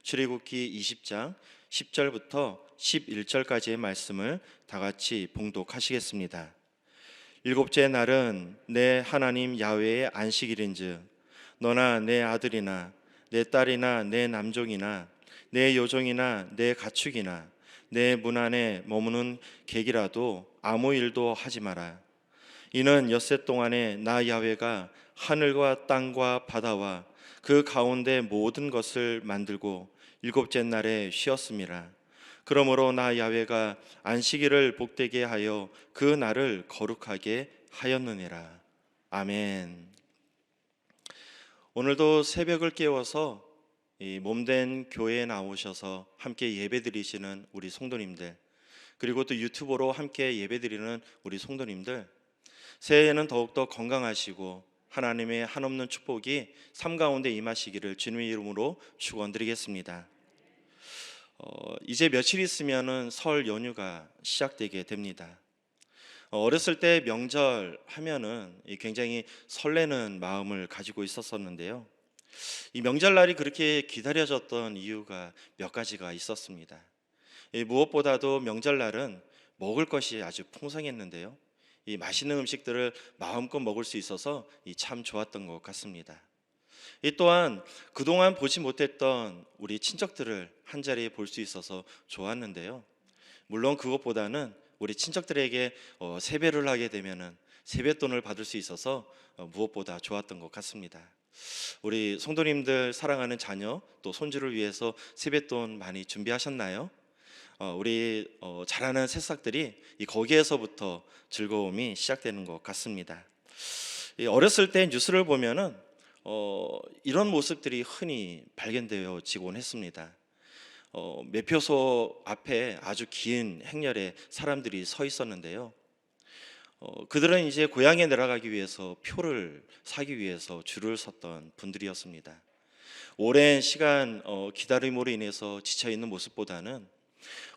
출애굽기 20장 10절부터 11절까지의 말씀을 다 같이 봉독하시겠습니다. 일곱째 날은 내 하나님 야훼의 안식일인즉 너나 내 아들이나 내 딸이나 내 남종이나 내 여종이나 내 가축이나 내 문 안에 머무는 객이라도 아무 일도 하지 마라. 이는 엿새 동안에 나 야훼가 하늘과 땅과 바다와 그 가운데 모든 것을 만들고 일곱째 날에 쉬었음이라. 그러므로 나 야훼가 안식일을 복되게 하여 그 날을 거룩하게 하였느니라. 아멘. 오늘도 새벽을 깨워서 이 몸된 교회에 나오셔서 함께 예배드리시는 우리 성도님들, 그리고 또 유튜브로 함께 예배드리는 우리 성도님들, 새해에는 더욱더 건강하시고 하나님의 한없는 축복이 삶 가운데 임하시기를 주님의 이름으로 축원드리겠습니다. 이제 며칠 있으면은 설 연휴가 시작되게 됩니다. 어렸을 때 명절 하면은 굉장히 설레는 마음을 가지고 있었었는데요. 이 명절날이 그렇게 기다려졌던 이유가 몇 가지가 있었습니다. 무엇보다도 명절날은 먹을 것이 아주 풍성했는데요. 이 맛있는 음식들을 마음껏 먹을 수 있어서 참 좋았던 것 같습니다. 이 또한 그동안 보지 못했던 우리 친척들을 한자리에 볼 수 있어서 좋았는데요. 물론 그것보다는 우리 친척들에게 세배를 하게 되면은 세뱃돈을 받을 수 있어서 무엇보다 좋았던 것 같습니다. 우리 성도님들 사랑하는 자녀 또 손주를 위해서 세뱃돈 많이 준비하셨나요? 우리 자라는 새싹들이 거기에서부터 즐거움이 시작되는 것 같습니다. 어렸을 때 뉴스를 보면은 이런 모습들이 흔히 발견되어지곤 했습니다. 매표소 앞에 아주 긴 행렬에 사람들이 서 있었는데요. 그들은 이제 고향에 내려가기 위해서 표를 사기 위해서 줄을 섰던 분들이었습니다. 오랜 시간 기다림으로 인해서 지쳐 있는 모습보다는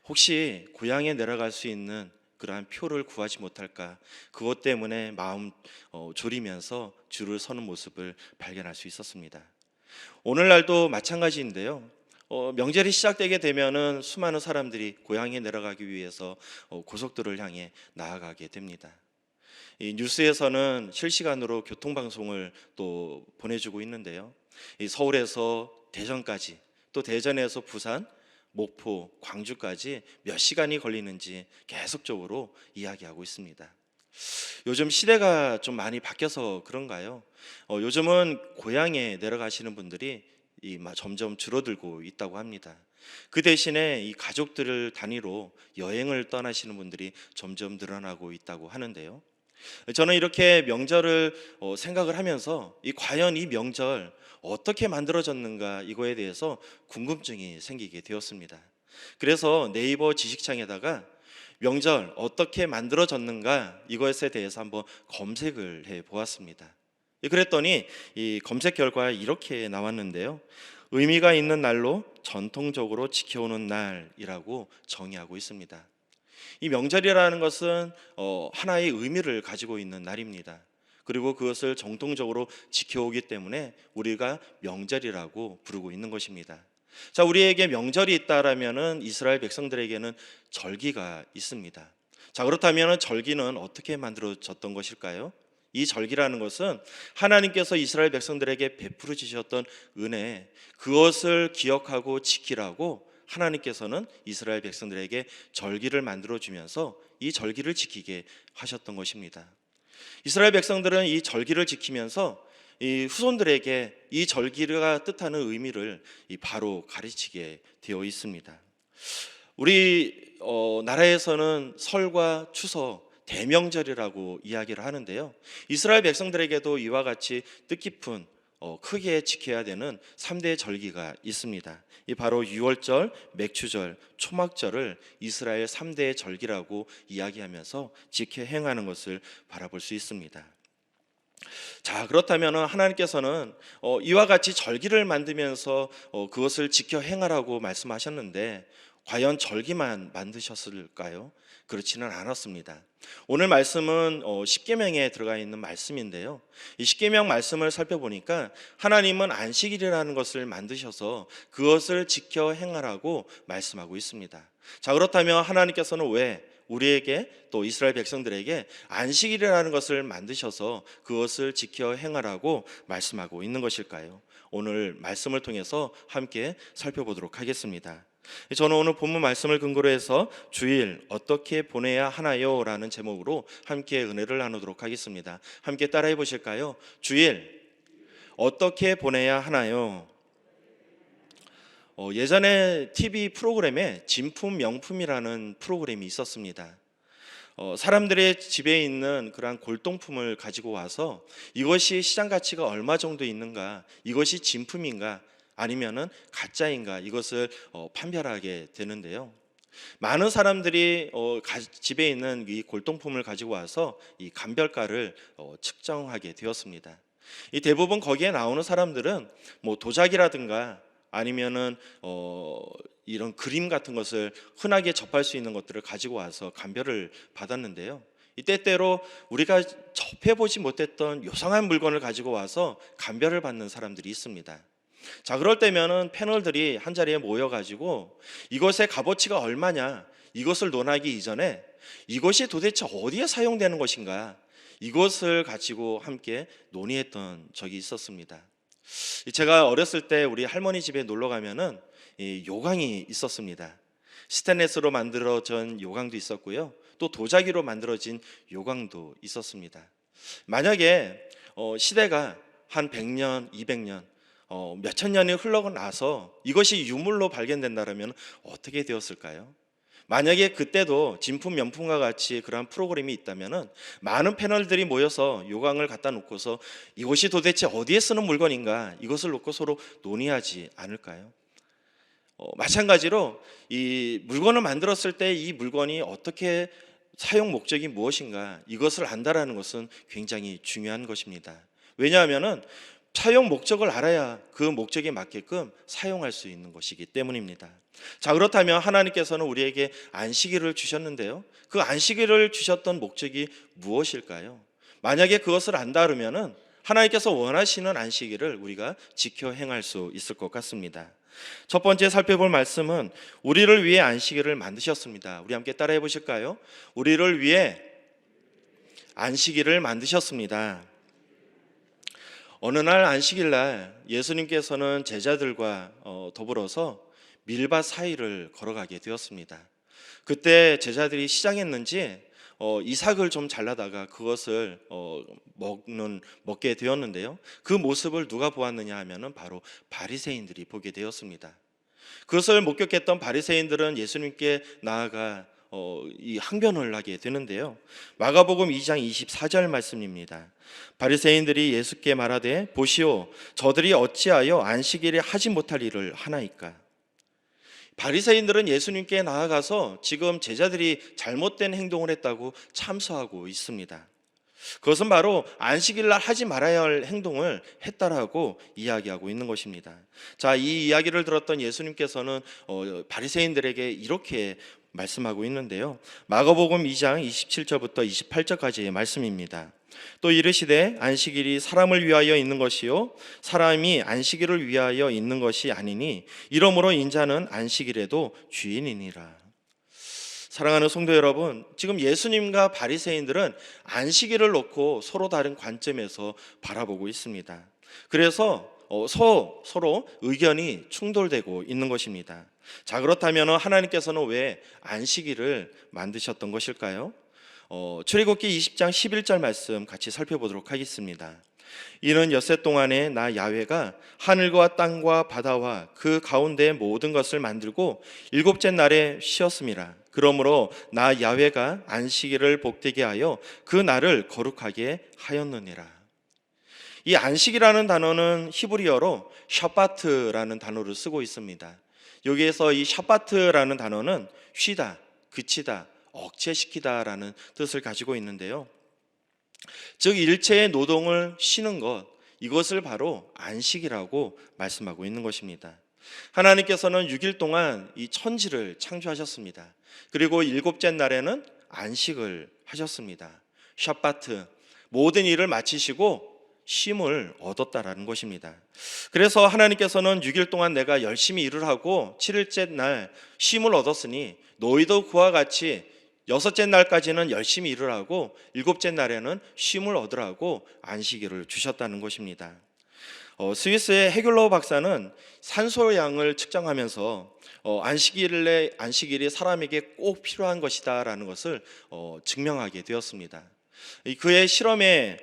혹시 고향에 내려갈 수 있는 그러한 표를 구하지 못할까, 그것 때문에 마음 졸이면서 줄을 서는 모습을 발견할 수 있었습니다. 오늘날도 마찬가지인데요. 명절이 시작되게 되면은 수많은 사람들이 고향에 내려가기 위해서 고속도로를 향해 나아가게 됩니다. 이 뉴스에서는 실시간으로 교통방송을 또 보내주고 있는데요. 이 서울에서 대전까지, 또 대전에서 부산, 목포, 광주까지 몇 시간이 걸리는지 계속적으로 이야기하고 있습니다. 요즘 시대가 좀 많이 바뀌어서 그런가요? 요즘은 고향에 내려가시는 분들이 점점 줄어들고 있다고 합니다. 그 대신에 이 가족들을 단위로 여행을 떠나시는 분들이 점점 늘어나고 있다고 하는데요. 저는 이렇게 명절을 생각을 하면서 과연 이 명절 어떻게 만들어졌는가, 이거에 대해서 궁금증이 생기게 되었습니다. 그래서 네이버 지식창에다가 명절 어떻게 만들어졌는가, 이것에 대해서 한번 검색을 해 보았습니다. 그랬더니 이 검색 결과에 이렇게 나왔는데요. 의미가 있는 날로 전통적으로 지켜오는 날이라고 정의하고 있습니다. 이 명절이라는 것은 하나의 의미를 가지고 있는 날입니다. 그리고 그것을 정통적으로 지켜오기 때문에 우리가 명절이라고 부르고 있는 것입니다. 자, 우리에게 명절이 있다라면은 이스라엘 백성들에게는 절기가 있습니다. 자, 그렇다면 절기는 어떻게 만들어졌던 것일까요? 이 절기라는 것은 하나님께서 이스라엘 백성들에게 베풀어 주셨던 은혜, 그것을 기억하고 지키라고 하나님께서는 이스라엘 백성들에게 절기를 만들어 주면서 이 절기를 지키게 하셨던 것입니다. 이스라엘 백성들은 이 절기를 지키면서 이 후손들에게 이 절기가 뜻하는 의미를 바로 가르치게 되어 있습니다. 우리 나라에서는 설과 추석, 대명절이라고 이야기를 하는데요. 이스라엘 백성들에게도 이와 같이 뜻깊은 크게 지켜야 되는 3대 절기가 있습니다. 이 바로 유월절, 맥추절, 초막절을 이스라엘 3대 절기라고 이야기하면서 지켜 행하는 것을 바라볼 수 있습니다. 자, 그렇다면 하나님께서는 이와 같이 절기를 만들면서 그것을 지켜 행하라고 말씀하셨는데, 과연 절기만 만드셨을까요? 그렇지는 않았습니다. 오늘 말씀은 십계명에 들어가 있는 말씀인데요. 이 십계명 말씀을 살펴보니까 하나님은 안식일이라는 것을 만드셔서 그것을 지켜 행하라고 말씀하고 있습니다. 자, 그렇다면 하나님께서는 왜 우리에게 또 이스라엘 백성들에게 안식일이라는 것을 만드셔서 그것을 지켜 행하라고 말씀하고 있는 것일까요? 오늘 말씀을 통해서 함께 살펴보도록 하겠습니다. 저는 오늘 본문 말씀을 근거로 해서 주일 어떻게 보내야 하나요? 라는 제목으로 함께 은혜를 나누도록 하겠습니다. 함께 따라해 보실까요? 주일 어떻게 보내야 하나요? 예전에 TV 프로그램에 진품 명품이라는 프로그램이 있었습니다. 사람들의 집에 있는 그러한 골동품을 가지고 와서 이것이 시장 가치가 얼마 정도 있는가, 이것이 진품인가 아니면은 가짜인가, 이것을 판별하게 되는데요. 많은 사람들이 집에 있는 이 골동품을 가지고 와서 이 감별가를 측정하게 되었습니다. 이 대부분 거기에 나오는 사람들은 뭐 도자기라든가 아니면은 이런 그림 같은 것을 흔하게 접할 수 있는 것들을 가지고 와서 감별을 받았는데요. 이 때때로 우리가 접해보지 못했던 요상한 물건을 가지고 와서 감별을 받는 사람들이 있습니다. 자, 그럴 때면은 패널들이 한 자리에 모여가지고 이것의 값어치가 얼마냐, 이것을 논하기 이전에 이것이 도대체 어디에 사용되는 것인가, 이것을 가지고 함께 논의했던 적이 있었습니다. 제가 어렸을 때 우리 할머니 집에 놀러 가면은 이 요강이 있었습니다. 스테인리스로 만들어진 요강도 있었고요, 또 도자기로 만들어진 요강도 있었습니다. 만약에 시대가 한 100년, 200년, 몇천 년이 흘러고 나서 이것이 유물로 발견된다면 어떻게 되었을까요? 만약에 그때도 진품 명품과 같이 그러한 프로그램이 있다면 많은 패널들이 모여서 요강을 갖다 놓고서 이것이 도대체 어디에 쓰는 물건인가, 이것을 놓고 서로 논의하지 않을까요? 마찬가지로 이 물건을 만들었을 때 이 물건이 어떻게 사용 목적이 무엇인가, 이것을 안다라는 것은 굉장히 중요한 것입니다. 왜냐하면은 사용 목적을 알아야 그 목적에 맞게끔 사용할 수 있는 것이기 때문입니다. 자, 그렇다면 하나님께서는 우리에게 안식일을 주셨는데요, 그 안식일을 주셨던 목적이 무엇일까요? 만약에 그것을 안다 그러면은 하나님께서 원하시는 안식일을 우리가 지켜 행할 수 있을 것 같습니다. 첫 번째 살펴볼 말씀은 우리를 위해 안식일을 만드셨습니다. 우리 함께 따라해 보실까요? 우리를 위해 안식일을 만드셨습니다. 어느 날 안식일 날 예수님께서는 제자들과 더불어서 밀밭 사이를 걸어가게 되었습니다. 그때 제자들이 시장했는지 이삭을 좀 잘라다가 그것을 먹게 되었는데요. 그 모습을 누가 보았느냐 하면은 바로 바리새인들이 보게 되었습니다. 그것을 목격했던 바리새인들은 예수님께 나아가 이 항변을 하게 되는데요. 마가복음 2장 24절 말씀입니다. 바리새인들이 예수께 말하되 보시오, 저들이 어찌하여 안식일에 하지 못할 일을 하나이까? 바리새인들은 예수님께 나아가서 지금 제자들이 잘못된 행동을 했다고 참소하고 있습니다. 그것은 바로 안식일날 하지 말아야 할 행동을 했다라고 이야기하고 있는 것입니다. 자, 이 이야기를 들었던 예수님께서는 바리새인들에게 이렇게 말씀하고 있는데요. 마가복음 2장 27절부터 28절까지의 말씀입니다. 또 이르시되 안식일이 사람을 위하여 있는 것이요 사람이 안식일을 위하여 있는 것이 아니니 이러므로 인자는 안식일에도 주인이니라. 사랑하는 성도 여러분, 지금 예수님과 바리새인들은 안식일을 놓고 서로 다른 관점에서 바라보고 있습니다. 그래서 서로 의견이 충돌되고 있는 것입니다. 자, 그렇다면 하나님께서는 왜 안식일을 만드셨던 것일까요? 출애굽기 20장 11절 말씀 같이 살펴보도록 하겠습니다. 이는 엿새 동안에 나 야훼가 하늘과 땅과 바다와 그 가운데 모든 것을 만들고 일곱째 날에 쉬었음이라. 그러므로 나 야훼가 안식일을 복되게 하여 그 날을 거룩하게 하였느니라. 이 안식이라는 단어는 히브리어로 샤바트라는 단어를 쓰고 있습니다. 여기에서 이 샤바트라는 단어는 쉬다, 그치다, 억제시키다라는 뜻을 가지고 있는데요. 즉 일체의 노동을 쉬는 것, 이것을 바로 안식이라고 말씀하고 있는 것입니다. 하나님께서는 6일 동안 이 천지를 창조하셨습니다. 그리고 일곱째 날에는 안식을 하셨습니다. 샤바트, 모든 일을 마치시고 쉼을 얻었다라는 것입니다. 그래서 하나님께서는 6일 동안 내가 열심히 일을 하고 7일째 날 쉼을 얻었으니 너희도 그와 같이 6째 날까지는 열심히 일을 하고 7째 날에는 쉼을 얻으라고 안식일을 주셨다는 것입니다. 스위스의 헤귤러 박사는 산소량을 측정하면서 안식일이 사람에게 꼭 필요한 것이다라는 것을 증명하게 되었습니다. 그의 실험에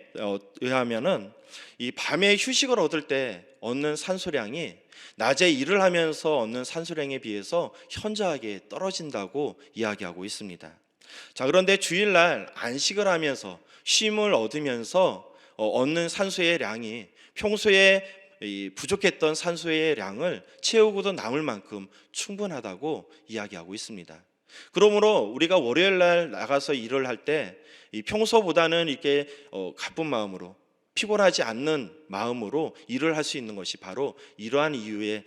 의하면은 이 밤에 휴식을 얻을 때 얻는 산소량이 낮에 일을 하면서 얻는 산소량에 비해서 현저하게 떨어진다고 이야기하고 있습니다. 자, 그런데 주일날 안식을 하면서 쉼을 얻으면서 얻는 산소의 량이 평소에 부족했던 산소의 량을 채우고도 남을 만큼 충분하다고 이야기하고 있습니다. 그러므로 우리가 월요일 날 나가서 일을 할 때 평소보다는 이렇게 가쁜 마음으로 피곤하지 않는 마음으로 일을 할 수 있는 것이 바로 이러한 이유의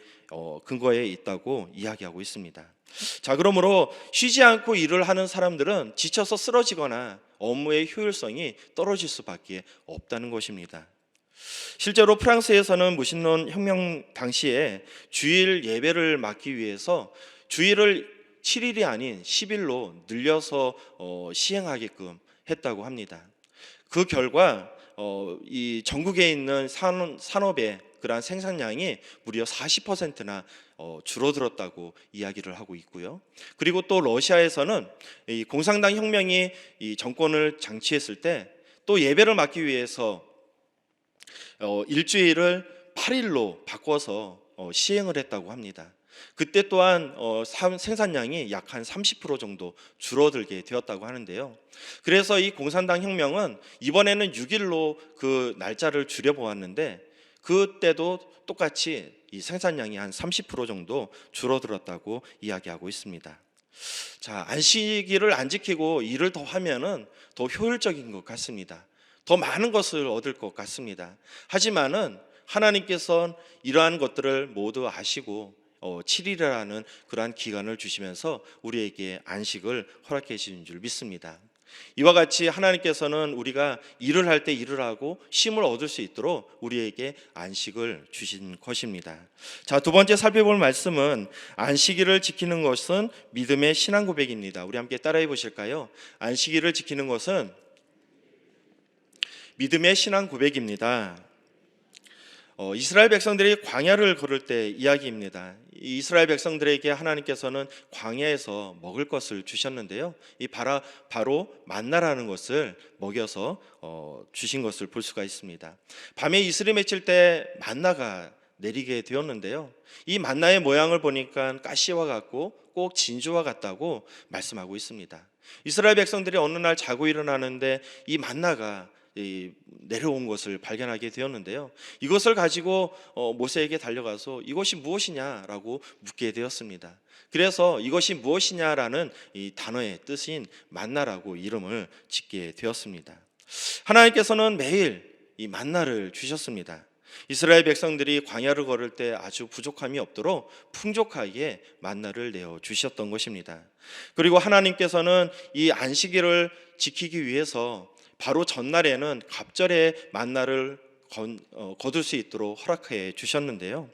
근거에 있다고 이야기하고 있습니다. 자, 그러므로 쉬지 않고 일을 하는 사람들은 지쳐서 쓰러지거나 업무의 효율성이 떨어질 수밖에 없다는 것입니다. 실제로 프랑스에서는 무신론 혁명 당시에 주일 예배를 막기 위해서 주일을 7일이 아닌 10일로 늘려서 시행하게끔 했다고 합니다. 그 결과 이 전국에 있는 산업의 그러한 생산량이 무려 40%나 줄어들었다고 이야기를 하고 있고요. 그리고 또 러시아에서는 이 공산당 혁명이 이 정권을 장치했을 때 또 예배를 막기 위해서 일주일을 8일로 바꿔서 시행을 했다고 합니다. 그때 또한 생산량이 약 한 30% 정도 줄어들게 되었다고 하는데요. 그래서 이 공산당 혁명은 이번에는 6일로 그 날짜를 줄여보았는데 그때도 똑같이 이 생산량이 한 30% 정도 줄어들었다고 이야기하고 있습니다. 자, 안식일을 안 지키고 일을 더 하면은 더 효율적인 것 같습니다. 더 많은 것을 얻을 것 같습니다. 하지만은 하나님께서는 이러한 것들을 모두 아시고 7일이라는 그러한 기간을 주시면서 우리에게 안식을 허락해 주신 줄 믿습니다. 이와 같이 하나님께서는 우리가 일을 할 때 일을 하고 쉼을 얻을 수 있도록 우리에게 안식을 주신 것입니다. 자, 두 번째 살펴볼 말씀은 안식일을 지키는 것은 믿음의 신앙 고백입니다. 우리 함께 따라해 보실까요? 안식일을 지키는 것은 믿음의 신앙 고백입니다. 이스라엘 백성들이 광야를 걸을 때 이야기입니다. 이스라엘 백성들에게 하나님께서는 광야에서 먹을 것을 주셨는데요. 이 바로 만나라는 것을 먹여서 주신 것을 볼 수가 있습니다. 밤에 이슬이 맺힐 때 만나가 내리게 되었는데요. 이 만나의 모양을 보니까 가시와 같고 꼭 진주와 같다고 말씀하고 있습니다. 이스라엘 백성들이 어느 날 자고 일어나는데 이 만나가 내려온 것을 발견하게 되었는데요. 이것을 가지고 모세에게 달려가서 이것이 무엇이냐라고 묻게 되었습니다. 그래서 이것이 무엇이냐라는 이 단어의 뜻인 만나라고 이름을 짓게 되었습니다. 하나님께서는 매일 이 만나를 주셨습니다. 이스라엘 백성들이 광야를 걸을 때 아주 부족함이 없도록 풍족하게 만나를 내어 주셨던 것입니다. 그리고 하나님께서는 이 안식일을 지키기 위해서 바로 전날에는 갑절의 만나를 거둘 수 있도록 허락해 주셨는데요.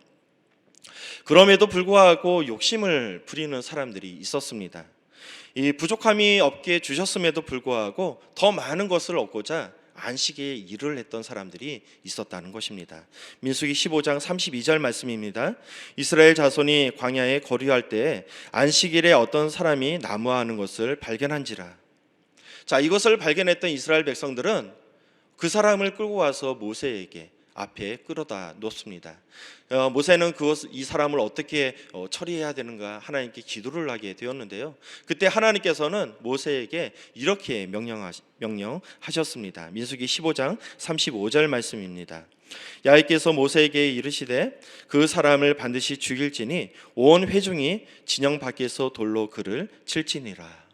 그럼에도 불구하고 욕심을 부리는 사람들이 있었습니다. 이 부족함이 없게 주셨음에도 불구하고 더 많은 것을 얻고자 안식에 일을 했던 사람들이 있었다는 것입니다. 민수기 15장 32절 말씀입니다. 이스라엘 자손이 광야에 거류할 때에 안식일에 어떤 사람이 나무하는 것을 발견한지라. 자, 이것을 발견했던 이스라엘 백성들은 그 사람을 끌고 와서 모세에게 앞에 끌어다 놓습니다. 모세는 이 사람을 어떻게 처리해야 되는가 하나님께 기도를 하게 되었는데요. 그때 하나님께서는 모세에게 이렇게 명령하셨습니다. 민수기 15장 35절 말씀입니다. 야훼께서 모세에게 이르시되 그 사람을 반드시 죽일지니 온 회중이 진영 밖에서 돌로 그를 칠지니라.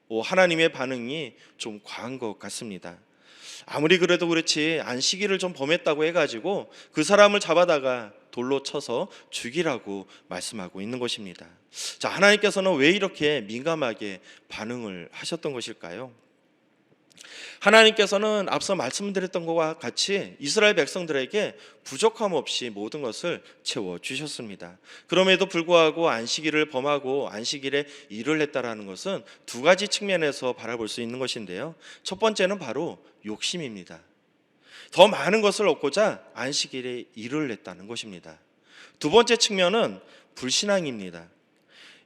하나님의 반응이 좀 과한 것 같습니다. 아무리 그래도 그렇지 안식일을 좀 범했다고 해가지고 그 사람을 잡아다가 돌로 쳐서 죽이라고 말씀하고 있는 것입니다. 자, 하나님께서는 왜 이렇게 민감하게 반응을 하셨던 것일까요? 하나님께서는 앞서 말씀드렸던 것과 같이 이스라엘 백성들에게 부족함 없이 모든 것을 채워 주셨습니다. 그럼에도 불구하고 안식일을 범하고 안식일에 일을 했다라는 것은 두 가지 측면에서 바라볼 수 있는 것인데요. 첫 번째는 바로 욕심입니다. 더 많은 것을 얻고자 안식일에 일을 했다는 것입니다. 두 번째 측면은 불신앙입니다.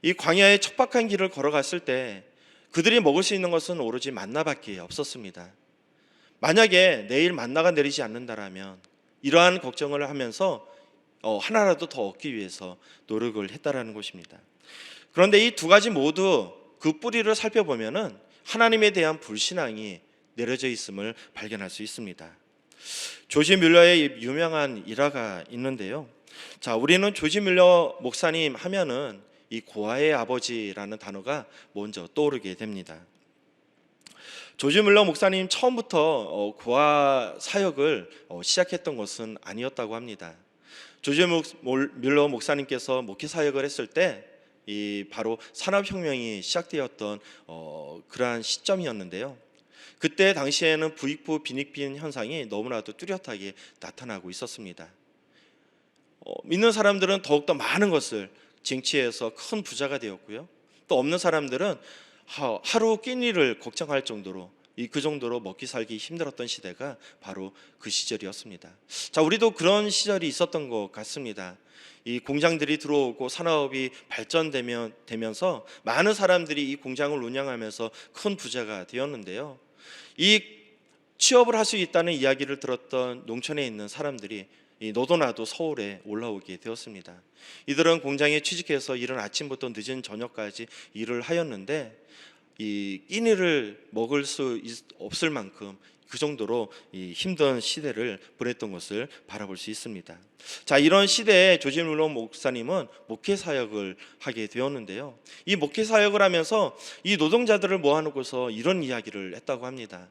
이 광야의 척박한 길을 걸어갔을 때 그들이 먹을 수 있는 것은 오로지 만나밖에 없었습니다. 만약에 내일 만나가 내리지 않는다라면 이러한 걱정을 하면서 하나라도 더 얻기 위해서 노력을 했다라는 것입니다. 그런데 이 두 가지 모두 그 뿌리를 살펴보면은 하나님에 대한 불신앙이 내려져 있음을 발견할 수 있습니다. 조지 뮬러의 유명한 일화가 있는데요. 자, 우리는 조지 뮬러 목사님 하면은 이 고아의 아버지라는 단어가 먼저 떠오르게 됩니다. 조지 뮬러 목사님 처음부터 고아 사역을 시작했던 것은 아니었다고 합니다. 조지 뮬러 목사님께서 목회 사역을 했을 때 이 바로 산업혁명이 시작되었던 그러한 시점이었는데요. 그때 당시에는 부익부 빈익빈 현상이 너무나도 뚜렷하게 나타나고 있었습니다. 믿는 사람들은 더욱더 많은 것을 쟁취해서 큰 부자가 되었고요. 또 없는 사람들은 하루 끼니를 걱정할 정도로 그 정도로 먹기 살기 힘들었던 시대가 바로 그 시절이었습니다. 자, 우리도 그런 시절이 있었던 것 같습니다. 이 공장들이 들어오고 산업이 발전되면서 많은 사람들이 이 공장을 운영하면서 큰 부자가 되었는데요. 이 취업을 할 수 있다는 이야기를 들었던 농촌에 있는 사람들이 너도나도 서울에 올라오게 되었습니다. 이들은 공장에 취직해서 이른 아침부터 늦은 저녁까지 일을 하였는데 이 끼니를 먹을 수 없을 만큼 그 정도로 이 힘든 시대를 보냈던 것을 바라볼 수 있습니다. 자, 이런 시대에 조지 뮬러 목사님은 목회 사역을 하게 되었는데요. 이 목회 사역을 하면서 이 노동자들을 모아놓고서 이런 이야기를 했다고 합니다.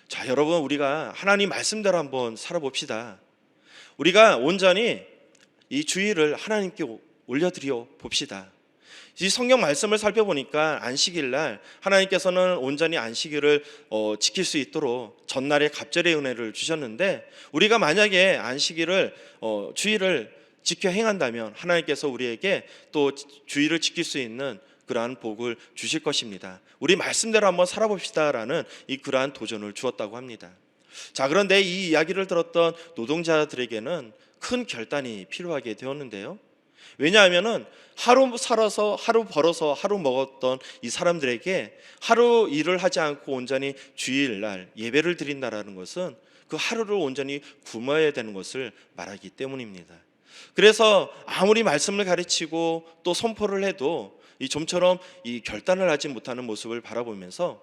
자, 여러분, 우리가 하나님 말씀대로 한번 살아봅시다. 우리가 온전히 이 주일을 하나님께 올려드려 봅시다. 이 성경 말씀을 살펴보니까 안식일 날 하나님께서는 온전히 안식일을 지킬 수 있도록 전날에 갑절의 은혜를 주셨는데, 우리가 만약에 안식일을 주일을 지켜 행한다면 하나님께서 우리에게 또 주일을 지킬 수 있는 그러한 복을 주실 것입니다. 우리 말씀대로 한번 살아봅시다라는 그러한 도전을 주었다고 합니다. 자, 그런데 이 이야기를 들었던 노동자들에게는 큰 결단이 필요하게 되었는데요. 왜냐하면은 하루 살아서 하루 벌어서 하루 먹었던 이 사람들에게 하루 일을 하지 않고 온전히 주일날 예배를 드린다라는 것은 그 하루를 온전히 굶어야 되는 것을 말하기 때문입니다. 그래서 아무리 말씀을 가르치고 또 선포를 해도 좀처럼 이 결단을 하지 못하는 모습을 바라보면서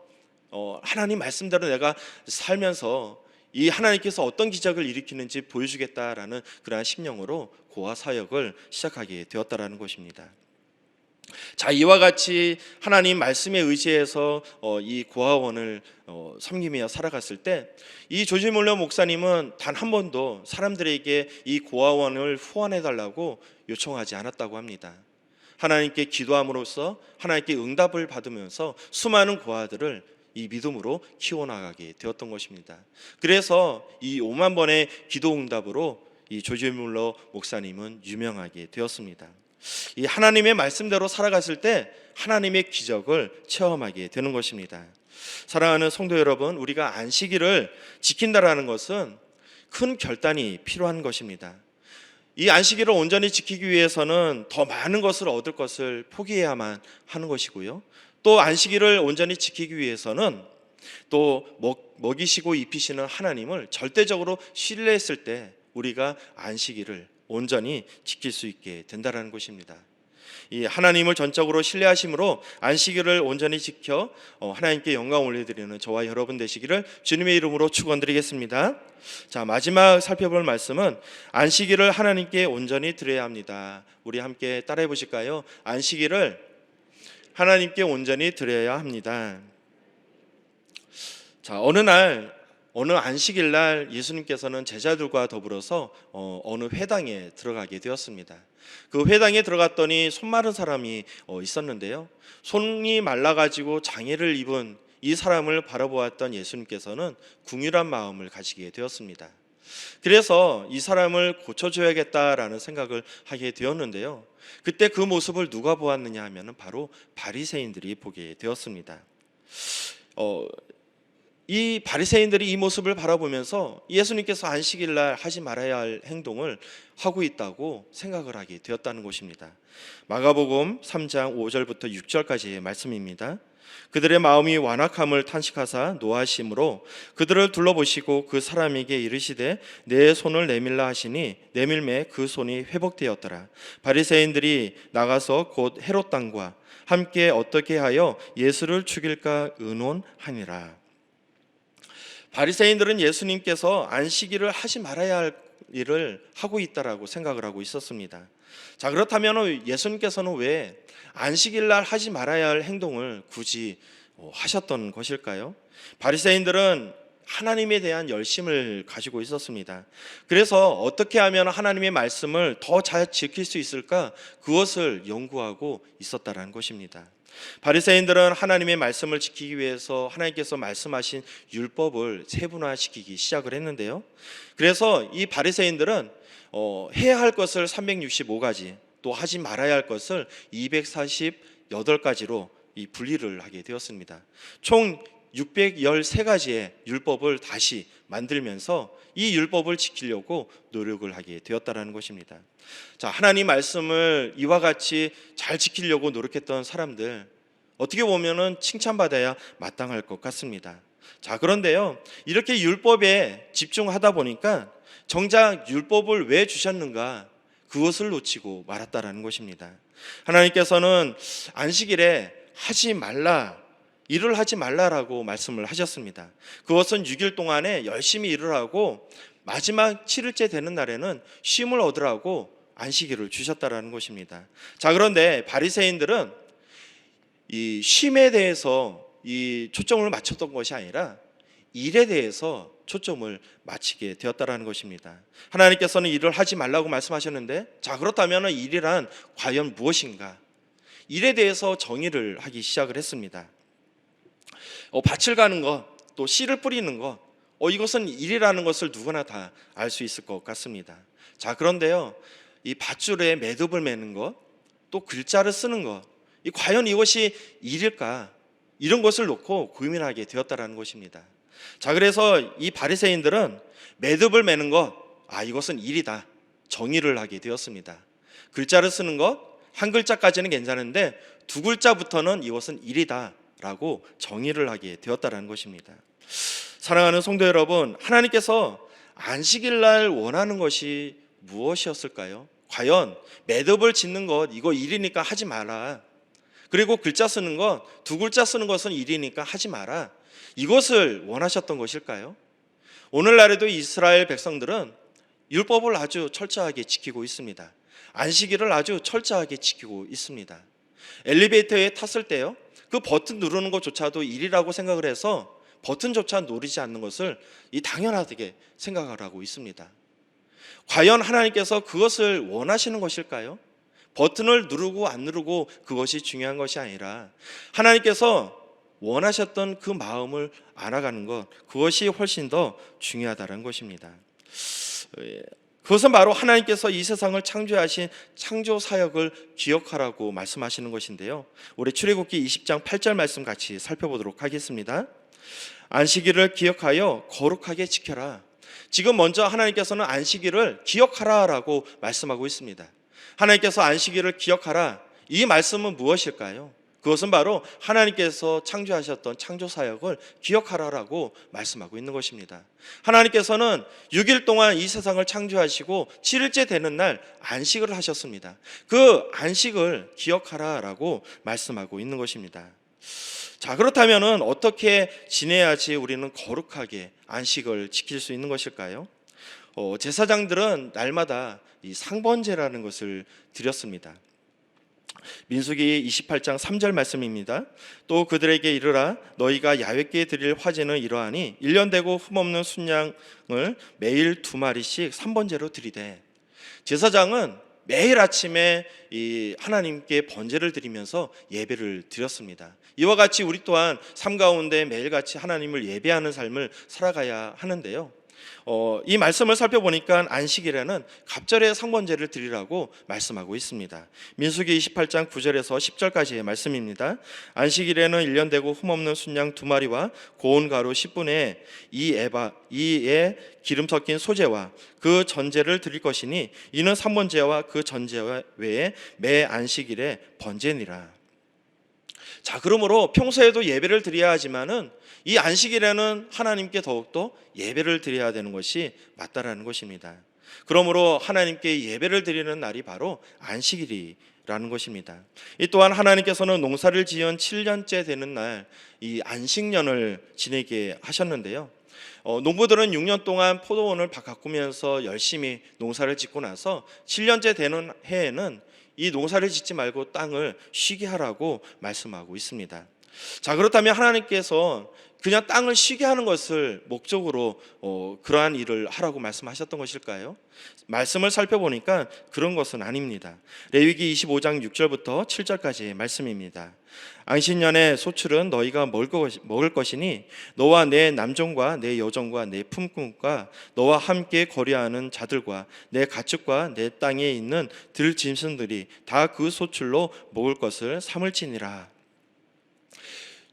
하나님 말씀대로 내가 살면서 이 하나님께서 어떤 기적을 일으키는지 보여주겠다라는 그러한 심령으로 고아 사역을 시작하게 되었다라는 것입니다. 자, 이와 같이 하나님 말씀에 의지해서 이 고아원을 섬기며 살아갔을 때 이 조지 뮬러 목사님은 단 한 번도 사람들에게 이 고아원을 후원해 달라고 요청하지 않았다고 합니다. 하나님께 기도함으로써 하나님께 응답을 받으면서 수많은 고아들을 이 믿음으로 키워나가게 되었던 것입니다. 그래서 이 5만 번의 기도 응답으로 이 조지 뮬러 목사님은 유명하게 되었습니다. 이 하나님의 말씀대로 살아갔을 때 하나님의 기적을 체험하게 되는 것입니다. 사랑하는 성도 여러분, 우리가 안식일을 지킨다라는 것은 큰 결단이 필요한 것입니다. 이 안식일을 온전히 지키기 위해서는 더 많은 것을 얻을 것을 포기해야만 하는 것이고요. 또 안식일을 온전히 지키기 위해서는 또 먹이시고 입히시는 하나님을 절대적으로 신뢰했을 때 우리가 안식일을 온전히 지킬 수 있게 된다는 것입니다. 이 하나님을 전적으로 신뢰하심으로 안식일을 온전히 지켜 하나님께 영광 올려드리는 저와 여러분 되시기를 주님의 이름으로 축원드리겠습니다. 자, 마지막 살펴볼 말씀은 안식일을 하나님께 온전히 드려야 합니다. 우리 함께 따라해 보실까요? 안식일을 하나님께 온전히 드려야 합니다. 자, 어느 날 어느 안식일 날 예수님께서는 제자들과 더불어서 어느 회당에 들어가게 되었습니다. 그 회당에 들어갔더니 손 마른 사람이 있었는데요. 손이 말라가지고 장애를 입은 이 사람을 바라보았던 예수님께서는 긍휼한 마음을 가지게 되었습니다. 그래서 이 사람을 고쳐줘야겠다라는 생각을 하게 되었는데요. 그때 그 모습을 누가 보았느냐 하면 바로 바리새인들이 보게 되었습니다. 이 바리새인들이 이 모습을 바라보면서 예수님께서 안식일 날 하지 말아야 할 행동을 하고 있다고 생각을 하게 되었다는 것입니다. 마가복음 3장 5절부터 6절까지의 말씀입니다. 그들의 마음이 완악함을 탄식하사 노하심으로 그들을 둘러보시고 그 사람에게 이르시되 내 손을 내밀라 하시니 내밀매 그 손이 회복되었더라. 바리새인들이 나가서 곧 헤롯 당과 함께 어떻게 하여 예수를 죽일까 의논하니라. 바리새인들은 예수님께서 안식일을 하지 말아야 할 일을 하고 있다라고 생각을 하고 있었습니다. 자, 그렇다면 예수님께서는 왜 안식일 날 하지 말아야 할 행동을 굳이 하셨던 것일까요? 바리새인들은 하나님에 대한 열심을 가지고 있었습니다. 그래서 어떻게 하면 하나님의 말씀을 더 잘 지킬 수 있을까? 그것을 연구하고 있었다라는 것입니다. 바리새인들은 하나님의 말씀을 지키기 위해서 하나님께서 말씀하신 율법을 세분화시키기 시작을 했는데요. 그래서 이 바리새인들은 해야 할 것을 365가지, 또 하지 말아야 할 것을 248가지로 이 분리를 하게 되었습니다. 총 613가지의 율법을 다시 만들면서 이 율법을 지키려고 노력을 하게 되었다는 것입니다. 자, 하나님 말씀을 이와 같이 잘 지키려고 노력했던 사람들, 어떻게 보면은 칭찬받아야 마땅할 것 같습니다. 자, 그런데요, 이렇게 율법에 집중하다 보니까 정작 율법을 왜 주셨는가, 그것을 놓치고 말았다라는 것입니다. 하나님께서는 안식일에 하지 말라, 일을 하지 말라라고 말씀을 하셨습니다. 그것은 6일 동안에 열심히 일을 하고 마지막 7일째 되는 날에는 쉼을 얻으라고 안식일을 주셨다라는 것입니다. 자, 그런데 바리새인들은 이 쉼에 대해서 이 초점을 맞췄던 것이 아니라 일에 대해서 초점을 맞추게 되었다라는 것입니다. 하나님께서는 일을 하지 말라고 말씀하셨는데, 자, 그렇다면 일이란 과연 무엇인가? 일에 대해서 정의를 하기 시작을 했습니다. 밭을 가는 것, 또 씨를 뿌리는 것, 이것은 일이라는 것을 누구나 다 알 수 있을 것 같습니다. 자, 그런데요, 이 밧줄에 매듭을 매는 것, 또 글자를 쓰는 것, 과연 이것이 일일까? 이런 것을 놓고 고민하게 되었다라는 것입니다. 자, 그래서 이 바리새인들은 매듭을 매는 것, 이것은 일이다, 정의를 하게 되었습니다. 글자를 쓰는 것, 한 글자까지는 괜찮은데 두 글자부터는 이것은 일이다 라고 정의를 하게 되었다는 것입니다. 사랑하는 성도 여러분, 하나님께서 안식일 날 원하는 것이 무엇이었을까요? 과연 매듭을 짓는 것, 이거 일이니까 하지 마라. 그리고 글자 쓰는 것, 두 글자 쓰는 것은 일이니까 하지 마라. 이것을 원하셨던 것일까요? 오늘날에도 이스라엘 백성들은 율법을 아주 철저하게 지키고 있습니다. 안식일을 아주 철저하게 지키고 있습니다. 엘리베이터에 탔을 때요, 그 버튼 누르는 것조차도 일이라고 생각을 해서 버튼조차 누르지 않는 것을 당연하게 생각을 하고 있습니다. 과연 하나님께서 그것을 원하시는 것일까요? 버튼을 누르고 안 누르고 그것이 중요한 것이 아니라 하나님께서 원하셨던 그 마음을 알아가는 것, 그것이 훨씬 더 중요하다는 것입니다. 그것은 바로 하나님께서 이 세상을 창조하신 창조 사역을 기억하라고 말씀하시는 것인데요. 우리 출애굽기 20장 8절 말씀 같이 살펴보도록 하겠습니다. 안식일을 기억하여 거룩하게 지켜라. 지금 먼저 하나님께서는 안식일을 기억하라라고 말씀하고 있습니다. 하나님께서 안식일을 기억하라, 이 말씀은 무엇일까요? 그것은 바로 하나님께서 창조하셨던 창조 사역을 기억하라라고 말씀하고 있는 것입니다. 하나님께서는 6일 동안 이 세상을 창조하시고 7일째 되는 날 안식을 하셨습니다. 그 안식을 기억하라라고 말씀하고 있는 것입니다. 자, 그렇다면 어떻게 지내야지 우리는 거룩하게 안식을 지킬 수 있는 것일까요? 제사장들은 날마다 이 상번제라는 것을 드렸습니다. 민수기 28장 3절 말씀입니다. 또 그들에게 이르라 너희가 야훼께 드릴 화제는 이러하니 1년 되고 흠없는 순양을 매일 2마리씩 3번제로 드리되, 제사장은 매일 아침에 이 하나님께 번제를 드리면서 예배를 드렸습니다. 이와 같이 우리 또한 삶 가운데 매일같이 하나님을 예배하는 삶을 살아가야 하는데요. 이 말씀을 살펴보니까 안식일에는 갑절에 상번제를 드리라고 말씀하고 있습니다. 민수기 28장 9절에서 10절까지의 말씀입니다. 안식일에는 1년 되고 흠없는 순양 2마리와 고운 가루 10분의 2의 기름 섞인 소제와 그 전제를 드릴 것이니 이는 상번제와 그 전제 외에 매 안식일에 번제니라. 자, 그러므로 평소에도 예배를 드려야 하지만은 이 안식일에는 하나님께 더욱더 예배를 드려야 되는 것이 맞다라는 것입니다. 그러므로 하나님께 예배를 드리는 날이 바로 안식일이라는 것입니다. 이 또한 하나님께서는 농사를 지은 7년째 되는 날 이 안식년을 지내게 하셨는데요. 농부들은 6년 동안 포도원을 가꾸면서 열심히 농사를 짓고 나서 7년째 되는 해에는 이 농사를 짓지 말고 땅을 쉬게 하라고 말씀하고 있습니다. 자, 그렇다면 하나님께서 그냥 땅을 쉬게 하는 것을 목적으로 그러한 일을 하라고 말씀하셨던 것일까요? 말씀을 살펴보니까 그런 것은 아닙니다. 레위기 25장 6절부터 7절까지의 말씀입니다. 안식년의 소출은 너희가 먹을 것이니 너와 내 남종과 내 여종과 내 품꾼과 너와 함께 거류하는 자들과 내 가축과 내 땅에 있는 들짐승들이 다 그 소출로 먹을 것을 삼을지니라.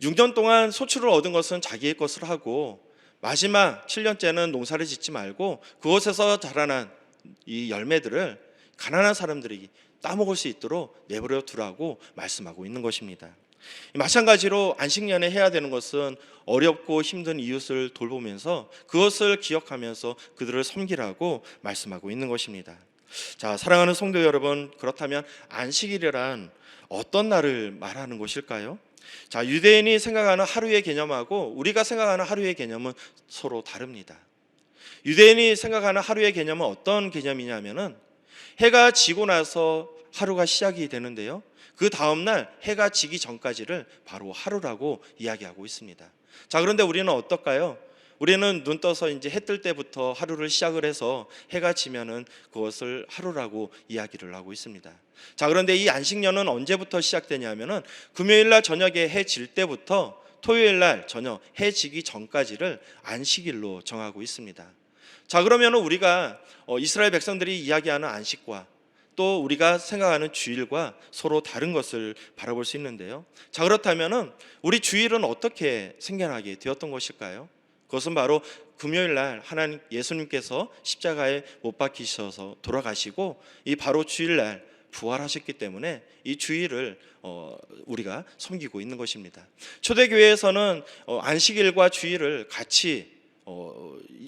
6년 동안 소출을 얻은 것은 자기의 것을 하고 마지막 7년째는 농사를 짓지 말고 그곳에서 자라난 이 열매들을 가난한 사람들이 따먹을 수 있도록 내버려 두라고 말씀하고 있는 것입니다. 마찬가지로 안식년에 해야 되는 것은 어렵고 힘든 이웃을 돌보면서 그것을 기억하면서 그들을 섬기라고 말씀하고 있는 것입니다. 자, 사랑하는 성도 여러분, 그렇다면 안식일이란 어떤 날을 말하는 것일까요? 자, 유대인이 생각하는 하루의 개념하고 우리가 생각하는 하루의 개념은 서로 다릅니다. 유대인이 생각하는 하루의 개념은 어떤 개념이냐면은 해가 지고 나서 하루가 시작이 되는데요. 그 다음날 해가 지기 전까지를 바로 하루라고 이야기하고 있습니다. 자, 그런데 우리는 어떨까요? 우리는 눈 떠서 이제 해 뜰 때부터 하루를 시작을 해서 해가 지면은 그것을 하루라고 이야기를 하고 있습니다. 자, 그런데 이 안식년은 언제부터 시작되냐면은 금요일 날 저녁에 해 질 때부터 토요일 날 저녁 해 지기 전까지를 안식일로 정하고 있습니다. 자, 그러면은 우리가 이스라엘 백성들이 이야기하는 안식과 또 우리가 생각하는 주일과 서로 다른 것을 바라볼 수 있는데요. 자, 그렇다면은 우리 주일은 어떻게 생겨나게 되었던 것일까요? 그것은 바로 금요일 날 하나님 예수님께서 십자가에 못 박히셔서 돌아가시고 이 바로 주일 날 부활하셨기 때문에 이 주일을 우리가 섬기고 있는 것입니다. 초대교회에서는 안식일과 주일을 같이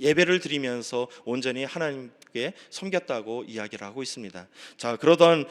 예배를 드리면서 온전히 하나님께 섬겼다고 이야기를 하고 있습니다. 자, 그러던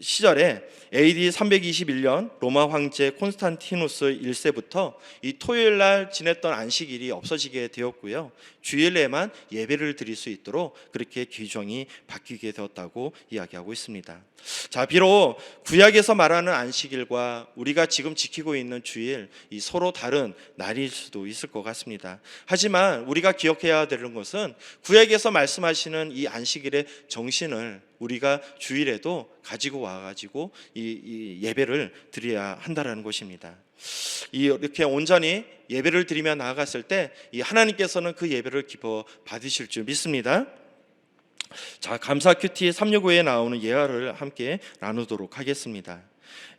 시절에 AD 321년 로마 황제 콘스탄티누스 1세부터 이 토요일 날 지냈던 안식일이 없어지게 되었고요. 주일에만 예배를 드릴 수 있도록 그렇게 규정이 바뀌게 되었다고 이야기하고 있습니다. 자, 비록 구약에서 말하는 안식일과 우리가 지금 지키고 있는 주일 이 서로 다른 날일 수도 있을 것 같습니다. 하지만 우리가 기억해야 되는 것은 구약에서 말씀하시는 이 안식일의 정신을 우리가 주일에도 가지고 와가지고 이 예배를 드려야 한다라는 것입니다. 이렇게 온전히 예배를 드리며 나아갔을 때 이 하나님께서는 그 예배를 기뻐 받으실 줄 믿습니다. 자, 감사 큐티 365에 나오는 예화를 함께 나누도록 하겠습니다.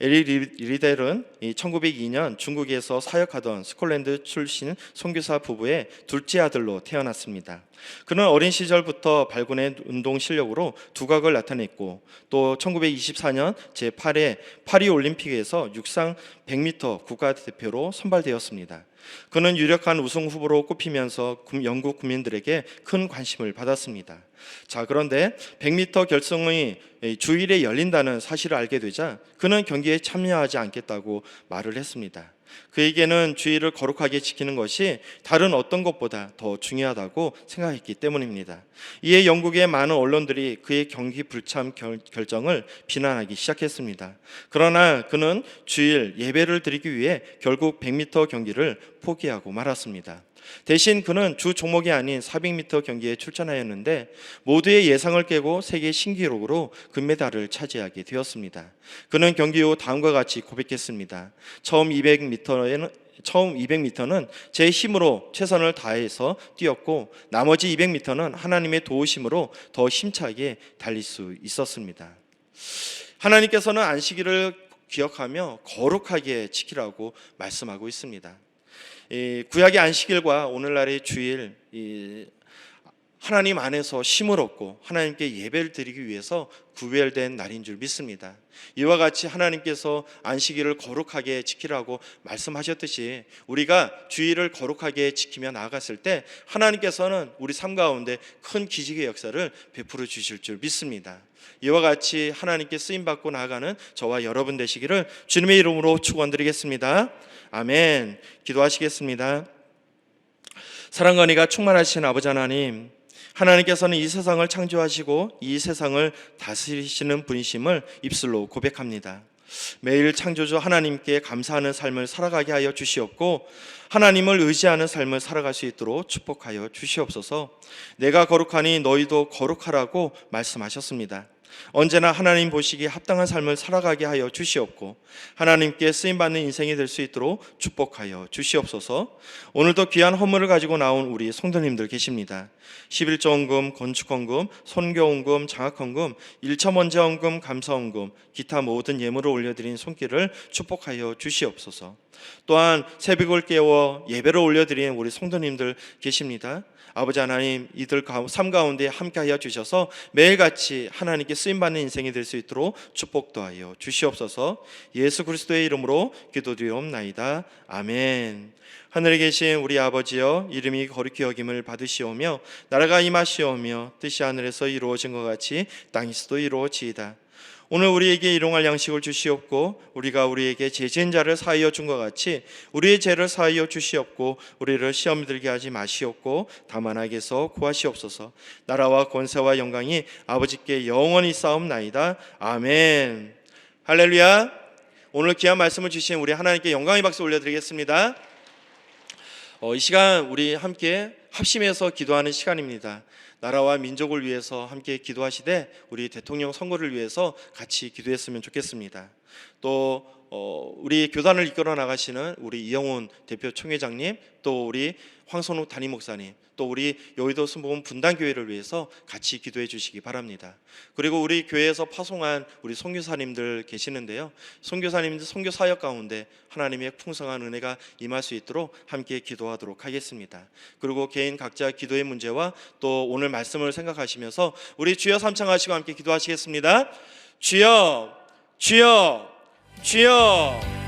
에리 리델은 1902년 중국에서 사역하던 스콜랜드 출신 선교사 부부의 둘째 아들로 태어났습니다. 그는 어린 시절부터 발군의 운동 실력으로 두각을 나타냈고 또 1924년 제8회 파리 올림픽에서 육상 100m 국가대표로 선발되었습니다. 그는 유력한 우승 후보로 꼽히면서 영국 국민들에게 큰 관심을 받았습니다. 자, 그런데 100m 결승이 주일에 열린다는 사실을 알게 되자 그는 경기에 참여하지 않겠다고 말을 했습니다. 그에게는 주일을 거룩하게 지키는 것이 다른 어떤 것보다 더 중요하다고 생각했기 때문입니다. 이에 영국의 많은 언론들이 그의 경기 불참 결정을 비난하기 시작했습니다. 그러나 그는 주일 예배를 드리기 위해 결국 100m 경기를 포기하고 말았습니다. 대신 그는 주 종목이 아닌 400m 경기에 출전하였는데 모두의 예상을 깨고 세계 신기록으로 금메달을 차지하게 되었습니다. 그는 경기 후 다음과 같이 고백했습니다. 처음 200m는 제 힘으로 최선을 다해서 뛰었고 나머지 200m는 하나님의 도우심으로 더 힘차게 달릴 수 있었습니다. 하나님께서는 안식일을 기억하며 거룩하게 지키라고 말씀하고 있습니다. 구약의 안식일과 오늘날의 주일, 하나님 안에서 쉼을 얻고 하나님께 예배를 드리기 위해서 구별된 날인 줄 믿습니다. 이와 같이 하나님께서 안식일을 거룩하게 지키라고 말씀하셨듯이 우리가 주일을 거룩하게 지키며 나아갔을 때 하나님께서는 우리 삶 가운데 큰 기적의 역사를 베풀어 주실 줄 믿습니다. 이와 같이 하나님께 쓰임받고 나아가는 저와 여러분 되시기를 주님의 이름으로 축원드리겠습니다. 아멘. 기도하시겠습니다. 사랑과 은혜가 충만하신 아버지 하나님, 하나님께서는 이 세상을 창조하시고 이 세상을 다스리시는 분이심을 입술로 고백합니다. 매일 창조주 하나님께 감사하는 삶을 살아가게 하여 주시옵고 하나님을 의지하는 삶을 살아갈 수 있도록 축복하여 주시옵소서. 내가 거룩하니 너희도 거룩하라고 말씀하셨습니다. 언제나 하나님 보시기에 합당한 삶을 살아가게 하여 주시옵고 하나님께 쓰임받는 인생이 될 수 있도록 축복하여 주시옵소서. 오늘도 귀한 헌물을 가지고 나온 우리 성도님들 계십니다. 11조 헌금, 건축 헌금, 선교 헌금, 장학 헌금, 1차 먼저 헌금, 감사 헌금, 기타 모든 예물을 올려드린 손길을 축복하여 주시옵소서. 또한 새벽을 깨워 예배를 올려드린 우리 성도님들 계십니다. 아버지 하나님, 이들 삶 가운데 함께하여 주셔서 매일같이 하나님께 쓰임받는 인생이 될 수 있도록 축복도 하여 주시옵소서. 예수 그리스도의 이름으로 기도드리옵나이다. 아멘. 하늘에 계신 우리 아버지여, 이름이 거룩히 여김을 받으시오며 나라가 임하시오며 뜻이 하늘에서 이루어진 것 같이 땅에서도 이루어지이다. 오늘 우리에게 일용할 양식을 주시옵고 우리가 우리에게 죄지은 자를 사하여 준 것 같이 우리의 죄를 사하여 주시옵고 우리를 시험에 들게 하지 마시옵고 다만 악에서 구하시옵소서. 나라와 권세와 영광이 아버지께 영원히 쌓옵나이다. 아멘. 할렐루야. 오늘 귀한 말씀을 주신 우리 하나님께 영광의 박수 올려드리겠습니다. 이 시간 우리 함께 합심해서 기도하는 시간입니다. 나라와 민족을 위해서 함께 기도하시되 우리 대통령 선거를 위해서 같이 기도했으면 좋겠습니다. 또 우리 교단을 이끌어 나가시는 우리 이영훈 대표 총회장님, 또 우리 황선욱 담임 목사님, 또 우리 여의도 순복음 분당교회를 위해서 같이 기도해 주시기 바랍니다. 그리고 우리 교회에서 파송한 우리 선교사님들 계시는데요, 선교사님들 선교 사역 가운데 하나님의 풍성한 은혜가 임할 수 있도록 함께 기도하도록 하겠습니다. 그리고 개인 각자 기도의 문제와 또 오늘 말씀을 생각하시면서 우리 주여 삼창하시고 함께 기도하시겠습니다. 주여, 주여, 주여.